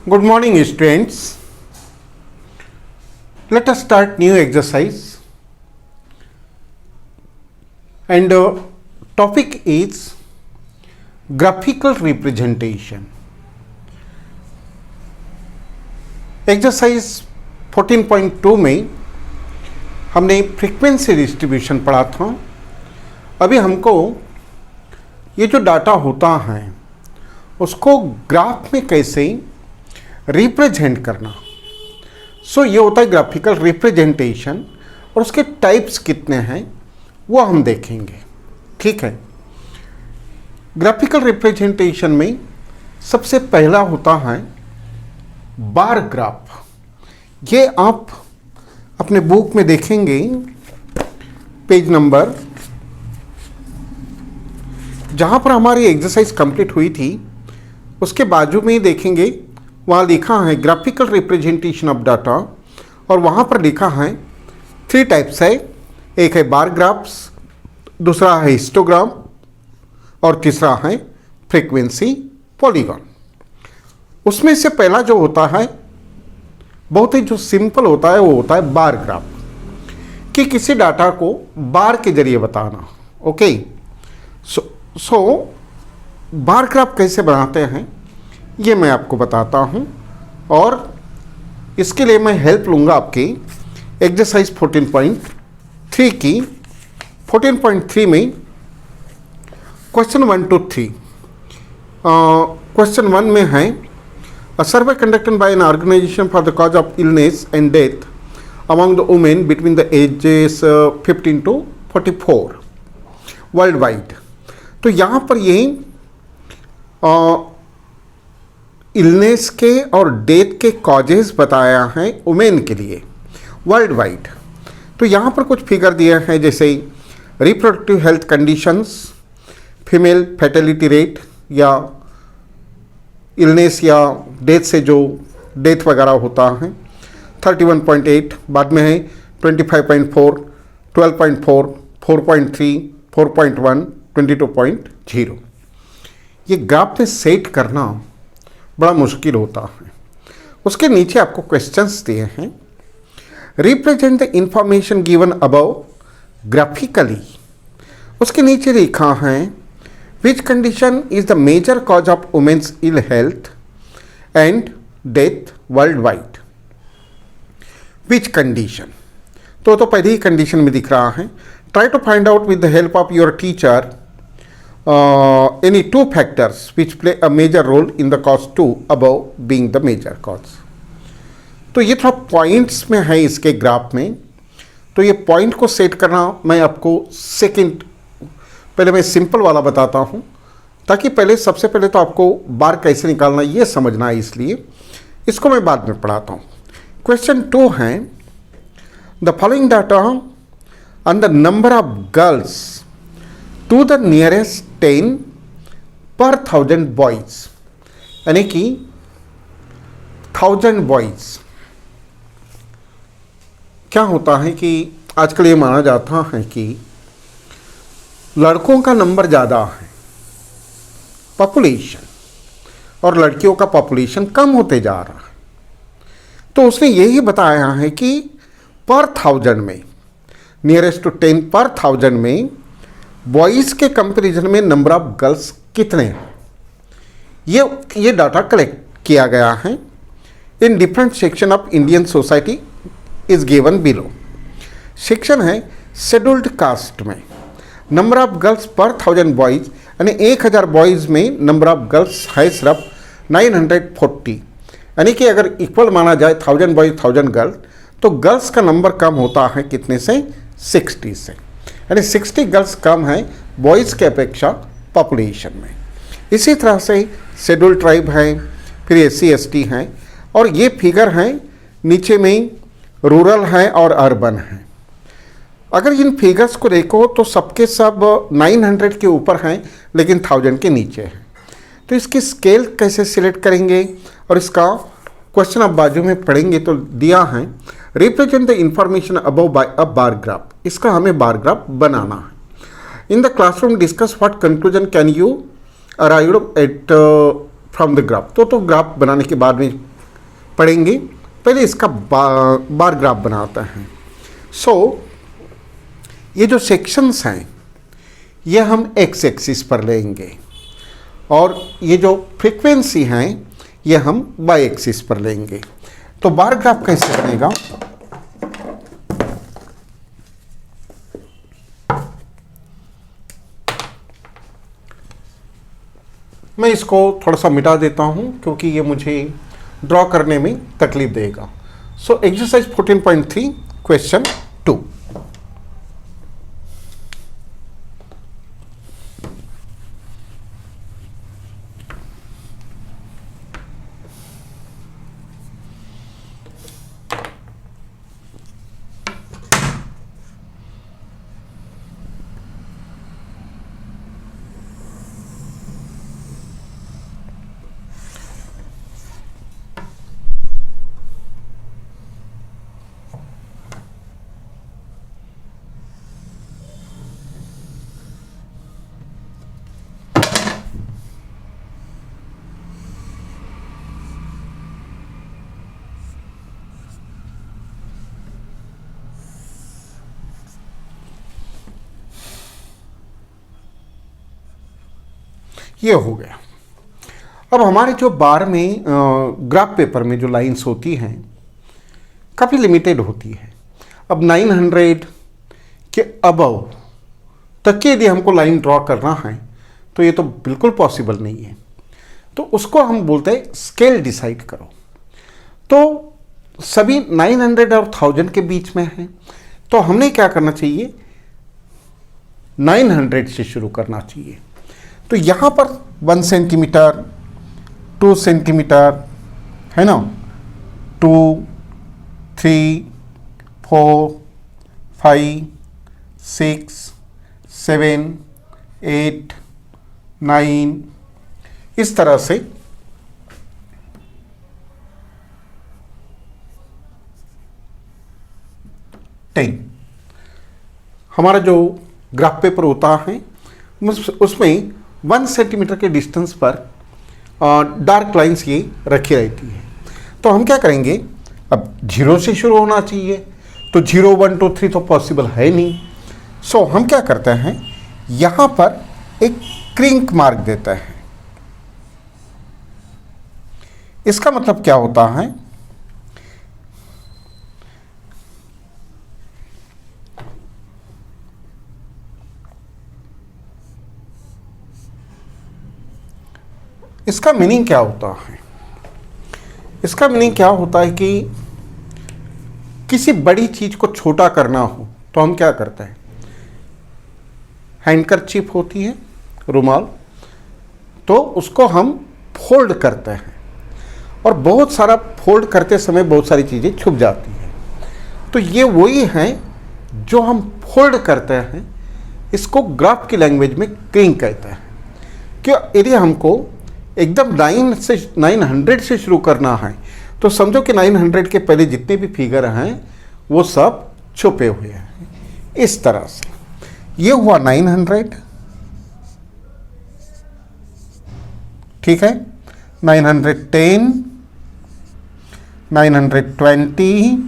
Good morning, students. Let us start new exercise. And topic is graphical representation. Exercise 14.2 में हमने frequency distribution पढ़ा था. अभी हमको ये जो डाटा होता है उसको ग्राफ में कैसे रिप्रेजेंट करना. ये होता है ग्राफिकल रिप्रेजेंटेशन और उसके टाइप्स कितने हैं वो हम देखेंगे. ठीक है. ग्राफिकल रिप्रेजेंटेशन में सबसे पहला होता है बार ग्राफ. ये आप अपने बुक में देखेंगे पेज नंबर जहाँ पर हमारी एक्सरसाइज कंप्लीट हुई थी उसके बाजू में ही देखेंगे वहाँ लिखा है ग्राफिकल रिप्रेजेंटेशन ऑफ डाटा और वहाँ पर लिखा है 3 टाइप्स है. एक है बार ग्राफ्स, दूसरा है हिस्टोग्राम और तीसरा है फ्रीक्वेंसी पॉलीगॉन. उसमें से पहला जो होता है बहुत ही जो सिंपल होता है वो होता है बार ग्राफ, कि किसी डाटा को बार के जरिए बताना. ओके. सो बार ग्राफ कैसे बनाते हैं ये मैं आपको बताता हूं और इसके लिए मैं हेल्प लूँगा आपकी एक्सरसाइज 14.3 की. 14.3 में क्वेश्चन 1 to 3. क्वेश्चन 1 में है a survey conducted by an organisation for the cause of illness and death among the women between the ages 15 to 44 worldwide. तो यहाँ पर ये इलनेस के और डेथ के कॉजेज बताया है वुमेन के लिए वर्ल्ड वाइड. तो यहाँ पर कुछ फिगर दिए हैं जैसे reproductive health conditions, female fatality rate या इलनेस या डेथ से जो डेथ वगैरह होता है 31.8, बाद में है 25.4, 12.4, 4.3, 4.1, 22.0. ये ग्राफ में सेट करना बड़ा मुश्किल होता है. उसके नीचे आपको क्वेश्चंस दिए हैं. Represent the information given above graphically. उसके नीचे लिखा है which condition is the major cause of women's ill health and death worldwide. Which condition तो पहली ही कंडीशन में दिख रहा है. Try to find out with the help of your teacher any 2 factors which play a major role in the cause 2 above being the major cause. तो ये थोड़ा पॉइंट्स में है इसके ग्राफ में. तो ये पॉइंट को सेट करना मैं आपको पहले मैं सिंपल वाला बताता हूँ ताकि सबसे पहले तो आपको बार कैसे निकालना ये समझना है, इसलिए इसको मैं बाद में पढ़ाता हूँ. क्वेश्चन 2 है the following data on the number of girls to the nearest 10 per 1000 boys, यानी कि 1000 बॉयज. क्या होता है कि आजकल ये माना जाता है कि लड़कों का नंबर ज़्यादा है पॉपुलेशन और लड़कियों का पॉपुलेशन कम होते जा रहा है. तो उसने यही बताया है कि पर 1000 में नियरेस्ट टू 10 पर 1000 में बॉयज़ के कंपैरिजन में नंबर ऑफ गर्ल्स कितने हैं ये डाटा कलेक्ट किया गया है in different section of Indian society is given below. Section है शेड्यूल्ड कास्ट में नंबर ऑफ गर्ल्स पर 1000 बॉयज़, यानी 1000 बॉयज़ में नंबर ऑफ गर्ल्स है सिर्फ 940, यानी कि अगर इक्वल माना जाए 1000 बॉयज़ 1000 गर्ल्स तो गर्ल्स का नंबर कम होता है कितने से 60 से, यानी 60 गर्ल्स कम है बॉयज़ के अपेक्षा पॉपुलेशन में. इसी तरह से शेड्यूल ट्राइब है, फिर SC ST हैं और ये फिगर हैं नीचे में रूरल है और अर्बन है. अगर इन फिगर्स को देखो तो सबके सब 900 के ऊपर हैं लेकिन 1000 के नीचे हैं. तो इसकी स्केल कैसे सिलेक्ट करेंगे और इसका क्वेश्चन आप बाजू में पढ़ेंगे तो दिया है represent the information above by a bar graph. इसका हमें बार ग्राफ बनाना है. In the classroom discuss what conclusion can you arrive at from the graph. तो ग्राफ बनाने के बाद में पढ़ेंगे। पहले इसका बार ग्राफ बनाते हैं। ये जो सेक्शंस हैं ये हम एक्स एक्सिस पर लेंगे और ये जो फ्रीक्वेंसी हैं ये हम वाई एक्सिस पर लेंगे। तो बार ग्राफ कैसे बनेगा? मैं इसको थोड़ा सा मिटा देता हूं क्योंकि ये मुझे ड्रॉ करने में तकलीफ देगा। Exercise 14.3 question 2। ये हो गया। अब हमारे जो बार में ग्राफ पेपर में जो लाइंस होती हैं काफ़ी लिमिटेड होती है। अब 900 के अबव तक के यदि हमको लाइन ड्रॉ करना है तो ये तो बिल्कुल पॉसिबल नहीं है। तो उसको हम बोलते हैं स्केल डिसाइड करो। तो सभी 900 और 1000 के बीच में है, तो हमने क्या करना चाहिए? 900 से शुरू करना चाहिए। तो यहाँ पर 1 सेंटीमीटर, 2 सेंटीमीटर है ना, 2, 3, 4, 5, 6, 7, 8, 9 इस तरह से 10 हमारा जो ग्राफ पेपर होता है उसमें 1 सेंटीमीटर के डिस्टेंस पर डार्क लाइंस ये रखी रहती है। तो हम क्या करेंगे? अब 0 से शुरू होना चाहिए, तो 0, 1, 2, 3 तो पॉसिबल है नहीं। हम क्या करते हैं, यहाँ पर एक क्रिंक मार्क देता है। इसका मतलब क्या होता है? इसका मीनिंग क्या होता है? इसका मीनिंग क्या होता है कि किसी बड़ी चीज को छोटा करना हो तो हम क्या करते हैं? हैंडकरचीफ होती है, रुमाल, तो उसको हम फोल्ड करते हैं और बहुत सारा फोल्ड करते समय बहुत सारी चीज़ें छुप जाती हैं। तो ये वही हैं जो हम फोल्ड करते हैं। इसको ग्राफ की लैंग्वेज में क्रिंक कहते हैं। क्यों? यदि हमको एकदम 900 से शुरू करना है तो समझो कि 900 के पहले जितने भी फिगर हैं वो सब छुपे हुए हैं। इस तरह से ये हुआ 900, ठीक है, 910, 920,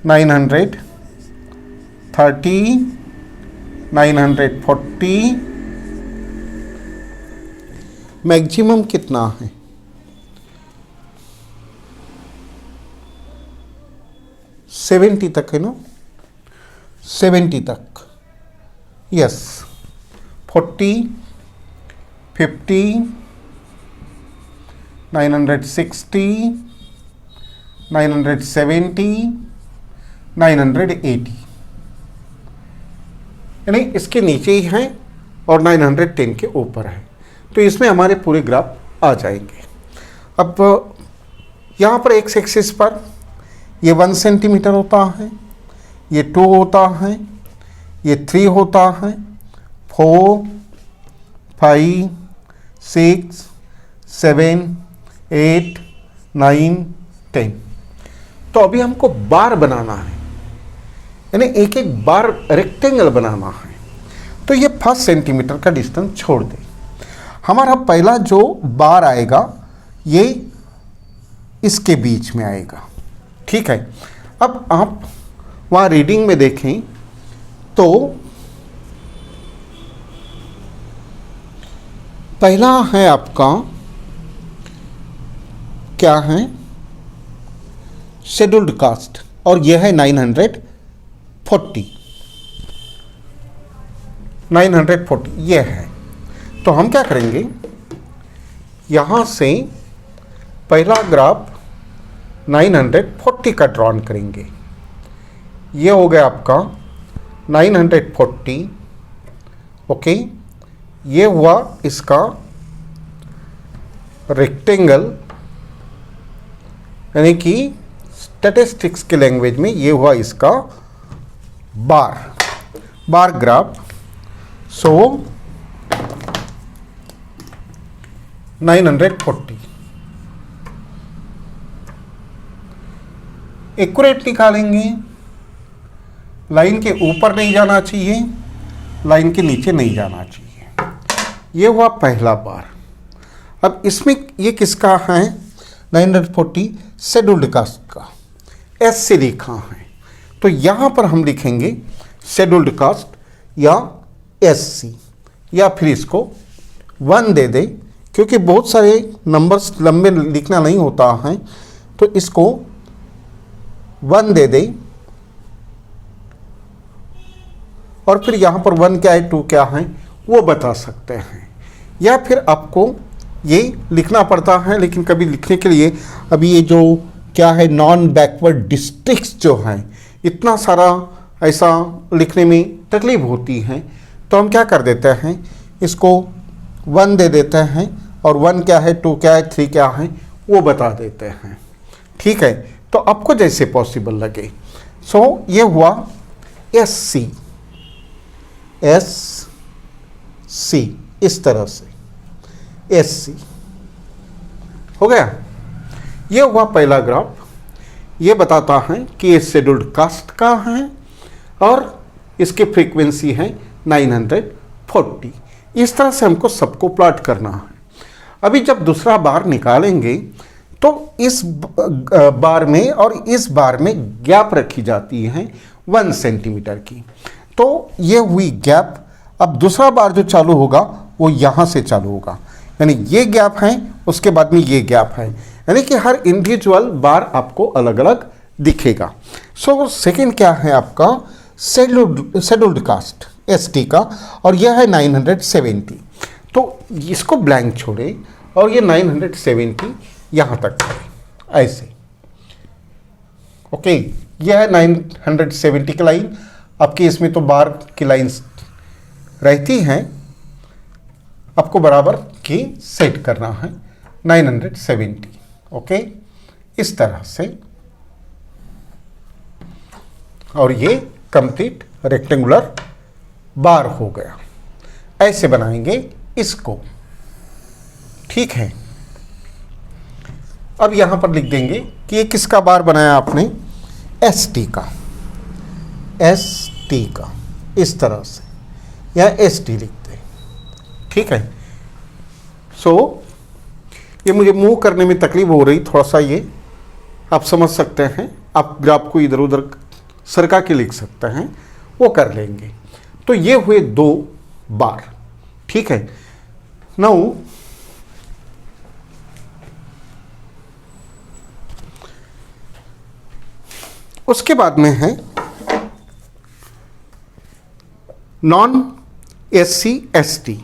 930, 940, मैक्सिमम कितना है? 70 तक है ना, 70 तक, यस, 40, 50, 960, 970, 980, यानी इसके नीचे ही है और 910 के ऊपर है। तो इसमें हमारे पूरे ग्राफ आ जाएंगे। अब यहाँ पर एक्स एक्सिस पर ये 1 सेंटीमीटर होता है, ये 2 होता है, ये 3 होता है, 4, 5, 6, 7, 8, 9, 10। तो अभी हमको बार बनाना है, यानी एक एक बार रेक्टेंगल बनाना है। तो ये 1 सेंटीमीटर का डिस्टेंस छोड़ दे। हमारा पहला जो बार आएगा ये इसके बीच में आएगा। ठीक है, अब आप वहाँ रीडिंग में देखें तो पहला है आपका क्या है, शेड्यूल्ड कास्ट, और यह है 940 ये है। तो हम क्या करेंगे, यहाँ से पहला ग्राफ 940 का ड्रॉन करेंगे। ये हो गया आपका 940, ओके। ये हुआ इसका रेक्टेंगल, यानी कि स्टैटिस्टिक्स के लैंग्वेज में ये हुआ इसका बार ग्राफ। सो 940 एक्यूरेट निकालेंगे। लाइन के ऊपर नहीं जाना चाहिए, लाइन के नीचे नहीं जाना चाहिए। ये हुआ पहला बार। अब इसमें ये किसका है, 940 शेड्यूल्ड कास्ट का, एस से लिखा है। तो यहाँ पर हम लिखेंगे शेड्यूल्ड कास्ट या SC, या फिर इसको 1 दे दे, क्योंकि बहुत सारे नंबर्स लंबे लिखना नहीं होता है, तो इसको 1 दे दे। और फिर यहाँ पर 1 क्या है 2 क्या है वो बता सकते हैं, या फिर आपको ये लिखना पड़ता है। लेकिन कभी लिखने के लिए अभी ये जो क्या है नॉन बैकवर्ड डिस्ट्रिक्ट्स जो हैं, इतना सारा ऐसा लिखने में तकलीफ होती है, तो हम क्या कर देते हैं, इसको 1 दे देते हैं, और 1 क्या है 2 क्या है 3 क्या है वो बता देते हैं। ठीक है, तो आपको जैसे पॉसिबल लगे। सो ये हुआ SC, इस तरह से SC हो गया। ये हुआ पहला ग्राफ। ये बताता है कि ये शेड्यूल्ड कास्ट का है और इसकी फ्रीक्वेंसी है 940। इस तरह से हमको सबको प्लॉट करना है। अभी जब दूसरा बार निकालेंगे तो इस बार में और इस बार में गैप रखी जाती है 1 सेंटीमीटर की। तो ये हुई गैप। अब दूसरा बार जो चालू होगा वो यहाँ से चालू होगा, यानी ये गैप है, उसके बाद में ये गैप है, यानी कि हर इंडिविजुअल बार आपको अलग अलग दिखेगा। सो सेकंड क्या है आपका शेड्यूल्ड कास्ट ST का, और यह है 970। तो इसको ब्लैंक छोड़े और ये 970 यहाँ तक करें ऐसे, ओके। यह है 970 की लाइन। आपकी इसमें तो बार की लाइंस रहती हैं, आपको बराबर की सेट करना है 970, ओके, इस तरह से। और ये कंप्लीट रेक्टेंगुलर बार हो गया। ऐसे बनाएंगे इसको, ठीक है। अब यहां पर लिख देंगे कि ये किसका बार बनाया आपने, ST का, इस तरह से, या ST लिखते हैं, ठीक है। सो ये मुझे मूव करने में तकलीफ हो रही थोड़ा सा, ये आप समझ सकते हैं। आप ग्राफ को इधर उधर सरका के लिख सकते हैं, वो कर लेंगे। तो ये हुए 2 बार, ठीक है। नाउ उसके बाद में है नॉन SC ST,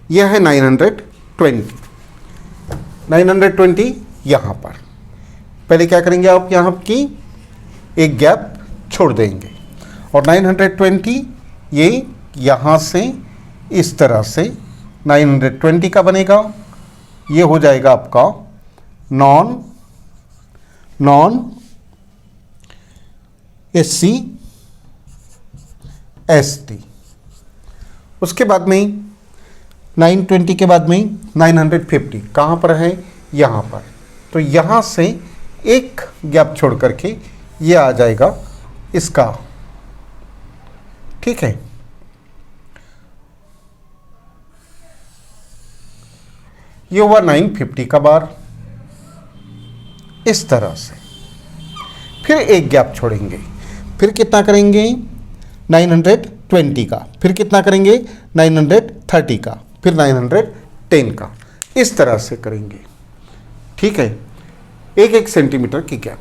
यह है 920 यहाँ पर। पहले क्या करेंगे आप, यहाँ की एक गैप छोड़ देंगे, और 920 ये यहाँ से इस तरह से 920 का बनेगा। ये हो जाएगा आपका नॉन SC ST। उसके बाद में 920 के बाद में 950 कहाँ पर है, यहाँ पर। तो यहाँ से एक गैप छोड़ करके ये आ जाएगा इसका, ठीक है। ये हुआ 950 का बार, इस तरह से, फिर एक गैप छोड़ेंगे, फिर कितना करेंगे 920 का, फिर कितना करेंगे 930 का, फिर 910 का, इस तरह से करेंगे। ठीक है, एक एक सेंटीमीटर की गैप।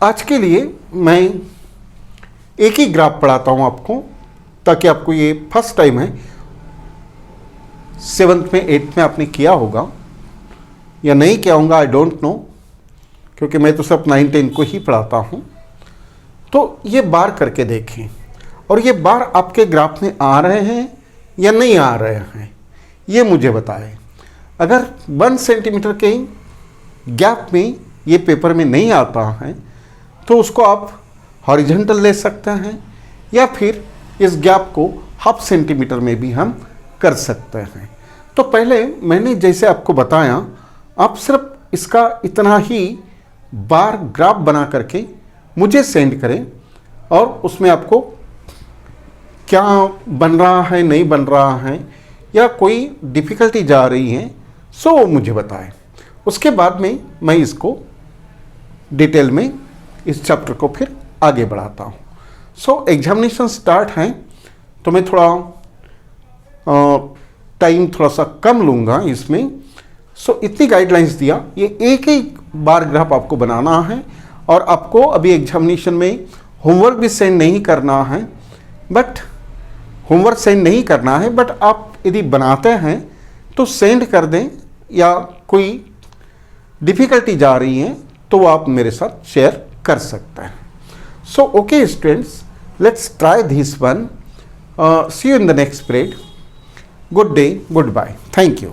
आज के लिए मैं एक ही ग्राफ पढ़ाता हूं आपको, ताकि आपको ये फर्स्ट टाइम है, 7th में 8th में आपने किया होगा या नहीं किया होगा, आई डोंट नो, क्योंकि मैं तो सिर्फ 9-10 को ही पढ़ाता हूं। तो ये बार करके देखें, और ये बार आपके ग्राफ में आ रहे हैं या नहीं आ रहे हैं, ये मुझे बताएं। अगर 1 सेंटीमीटर के गैप में ये पेपर में नहीं आता है, तो उसको आप हॉरिजॉन्टल ले सकते हैं, या फिर इस गैप को हाफ सेंटीमीटर में भी हम कर सकते हैं। तो पहले मैंने जैसे आपको बताया, आप सिर्फ इसका इतना ही बार ग्राफ बना करके मुझे सेंड करें, और उसमें आपको क्या बन रहा है, नहीं बन रहा है, या कोई डिफ़िकल्टी जा रही है, सो वो मुझे बताएं। उसके बाद में मैं इसको डिटेल में इस चैप्टर को फिर आगे बढ़ाता हूँ। एग्जामिनेशन स्टार्ट हैं, तो मैं थोड़ा टाइम थोड़ा सा कम लूँगा इसमें। इतनी गाइडलाइंस दिया, ये एक ही बार ग्राफ आपको बनाना है, और आपको अभी एग्जामिनेशन में होमवर्क भी सेंड नहीं करना है, बट आप यदि बनाते हैं तो सेंड कर दें, या कोई डिफ़िकल्टी जा रही है तो वो आप मेरे साथ शेयर कर सकते हैं। Okay students, let's try this one. See you in the next period. Good day, goodbye. Thank you.